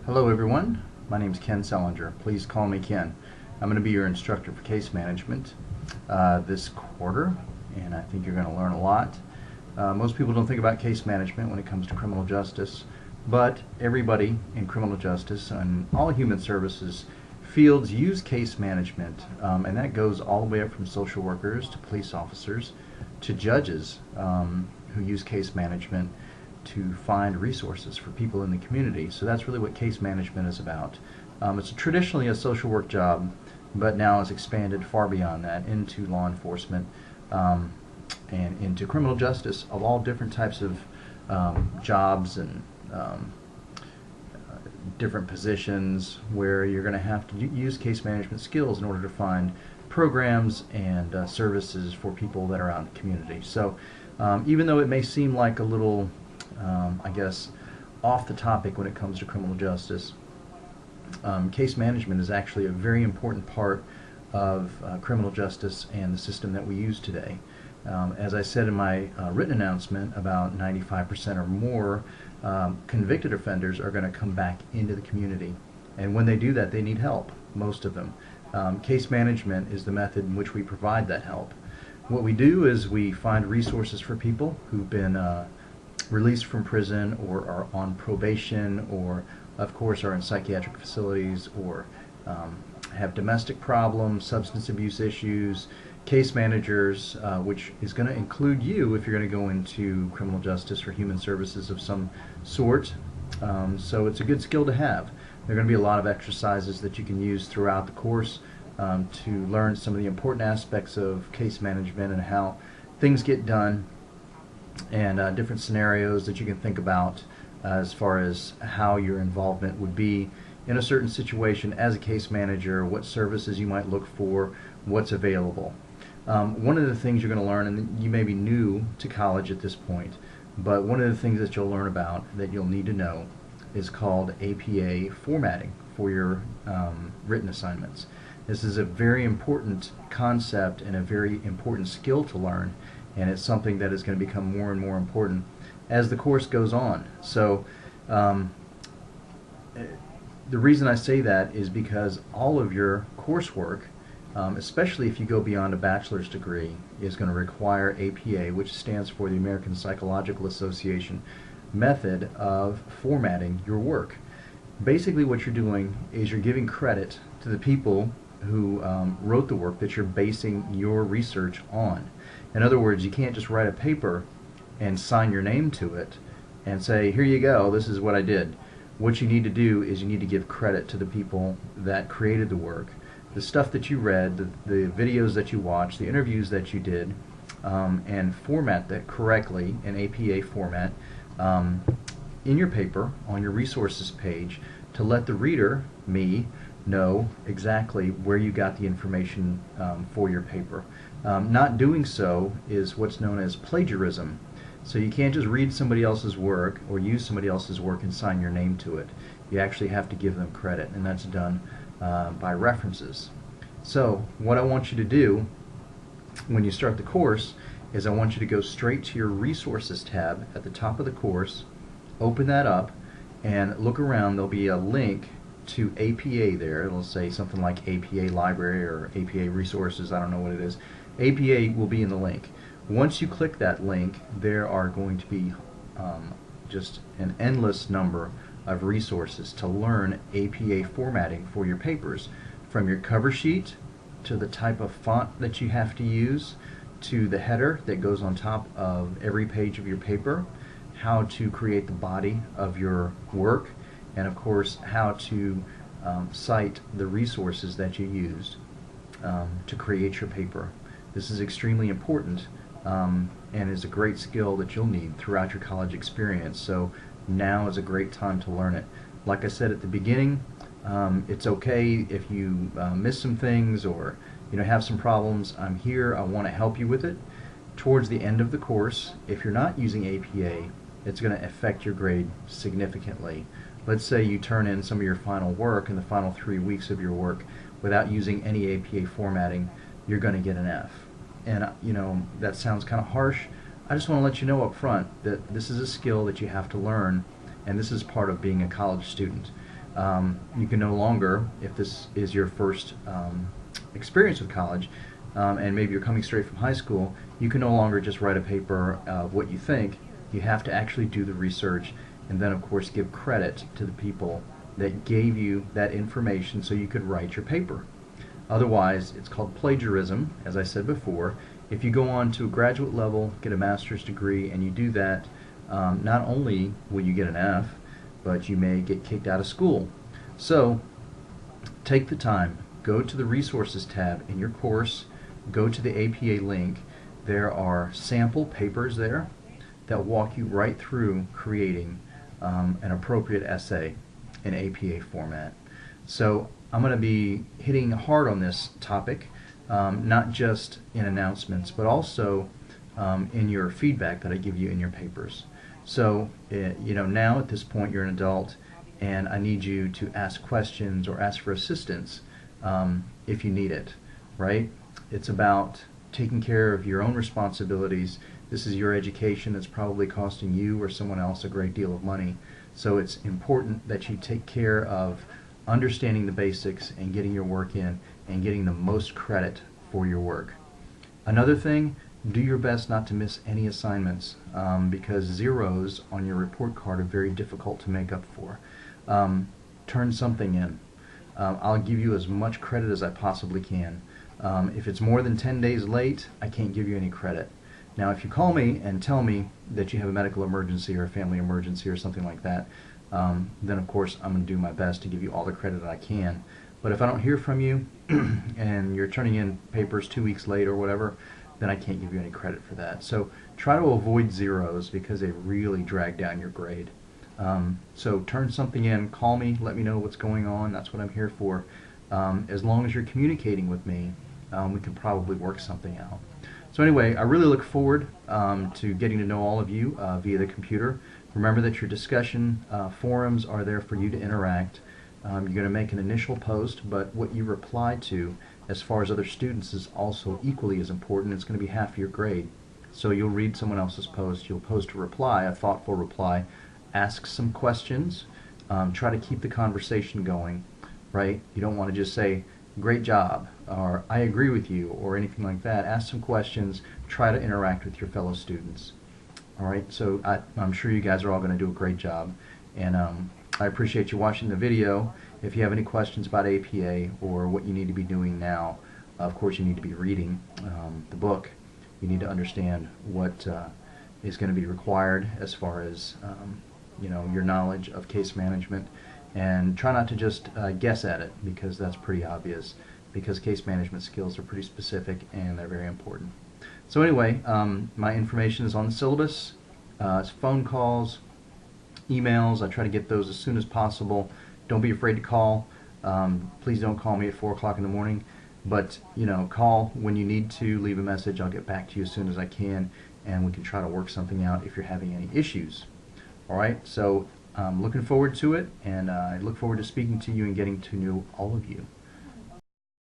Hello everyone, my name is Ken Sellinger. Please call me Ken. I'm going to be your instructor for case management this quarter, and I think you're going to learn a lot. Most people don't think about case management when it comes to criminal justice, but everybody in criminal justice and all human services fields use case management, and that goes all the way up from social workers to police officers to judges who use case management to find resources for people in the community. So that's really what case management is about. It's traditionally a social work job, but now it's expanded far beyond that into law enforcement and into criminal justice of all different types of jobs and different positions where you're going to have to use case management skills in order to find programs and services for people that are out in the community. So even though it may seem like a little I guess off the topic when it comes to criminal justice, case management is actually a very important part of criminal justice and the system that we use today. As I said in my written announcement, about 95% or more convicted offenders are going to come back into the community, and when they do that they need help, most of them. Case management is the method in which we provide that help. What we do is we find resources for people who've been released from prison or are on probation, or of course are in psychiatric facilities, or have domestic problems, substance abuse issues. Case managers, which is going to include you if you're going to go into criminal justice or human services of some sort. So it's a good skill to have. There are going to be a lot of exercises that you can use throughout the course to learn some of the important aspects of case management and how things get done, and different scenarios that you can think about as far as how your involvement would be in a certain situation as a case manager, what services you might look for, what's available. One of the things you're going to learn, and you may be new to college at this point, but one of the things that you'll learn about that you'll need to know is called APA formatting for your written assignments. This is a very important concept and a very important skill to learn, and it's something that is going to become more and more important as the course goes on. So the reason I say that is because all of your coursework, especially if you go beyond a bachelor's degree, is going to require APA, which stands for the American Psychological Association method of formatting your work. Basically what you're doing is you're giving credit to the people who wrote the work that you're basing your research on. In other words, you can't just write a paper and sign your name to it and say, here you go, this is what I did. What you need to do is you need to give credit to the people that created the work, the stuff that you read, the videos that you watched, the interviews that you did, and format that correctly in APA format in your paper on your resources page to let the reader, me, know exactly where you got the information for your paper. Not doing so is what's known as plagiarism. So you can't just read somebody else's work or use somebody else's work and sign your name to it. You actually have to give them credit, and that's done by references. So what I want you to do when you start the course is I want you to go straight to your resources tab at the top of the course, open that up, and look around. There'll be a link to APA there. It'll say something like APA library or APA resources, I don't know what it is. APA will be in the link. Once you click that link, there are going to be just an endless number of resources to learn APA formatting for your papers, from your cover sheet to the type of font that you have to use, to the header that goes on top of every page of your paper, how to create the body of your work, and of course how to cite the resources that you used to create your paper. This is extremely important and is a great skill that you'll need throughout your college experience. So now is a great time to learn it. Like I said at the beginning, it's okay if you miss some things or have some problems. I'm here. I want to help you with it. Towards the end of the course, if you're not using APA, it's going to affect your grade significantly. Let's say you turn in some of your final work in the final 3 weeks of your work without using any APA formatting, you're going to get an F. And that sounds kind of harsh. I just want to let you know up front that this is a skill that you have to learn, and this is part of being a college student. You can no longer, if this is your first experience with college, and maybe you're coming straight from high school, you can no longer just write a paper of what you think. You have to actually do the research, and then of course give credit to the people that gave you that information so you could write your paper. Otherwise, it's called plagiarism, as I said before. If you go on to a graduate level, get a master's degree, and you do that, not only will you get an F, but you may get kicked out of school. So take the time, go to the resources tab in your course, go to the APA link. There are sample papers there that walk you right through creating an appropriate essay in APA format. So I'm going to be hitting hard on this topic, not just in announcements, but also in your feedback that I give you in your papers. So, now at this point you're an adult, and I need you to ask questions or ask for assistance if you need it, right? It's about taking care of your own responsibilities. This is your education that's probably costing you or someone else a great deal of money. So it's important that you take care of understanding the basics and getting your work in and getting the most credit for your work. Another thing, do your best not to miss any assignments because zeros on your report card are very difficult to make up for. Turn something in. I'll give you as much credit as I possibly can. If it's more than 10 days late, I can't give you any credit. Now, if you call me and tell me that you have a medical emergency or a family emergency or something like that, then of course I'm going to do my best to give you all the credit that I can. But if I don't hear from you and you're turning in papers 2 weeks late or whatever, then I can't give you any credit for that. So try to avoid zeros because they really drag down your grade. So turn something in, call me, let me know what's going on. That's what I'm here for. As long as you're communicating with me, we can probably work something out. So anyway, I really look forward to getting to know all of you via the computer. Remember that your discussion forums are there for you to interact. You're going to make an initial post, but what you reply to as far as other students is also equally as important. It's going to be half your grade. So you'll read someone else's post, you'll post a reply, a thoughtful reply, ask some questions, try to keep the conversation going, right? You don't want to just say, great job, or I agree with you, or anything like that. Ask some questions, try to interact with your fellow students. All right, so I'm sure you guys are all going to do a great job, and I appreciate you watching the video. If you have any questions about APA or what you need to be doing now, of course you need to be reading the book. You need to understand what is going to be required as far as your knowledge of case management, and try not to just guess at it, because that's pretty obvious, because case management skills are pretty specific and they're very important. So anyway, my information is on the syllabus. It's phone calls, emails. I try to get those as soon as possible. Don't be afraid to call. Please don't call me at 4 o'clock in the morning, but call when you need to. Leave a message. I'll get back to you as soon as I can, and we can try to work something out if you're having any issues. All right, so I'm looking forward to it, and I look forward to speaking to you and getting to know all of you.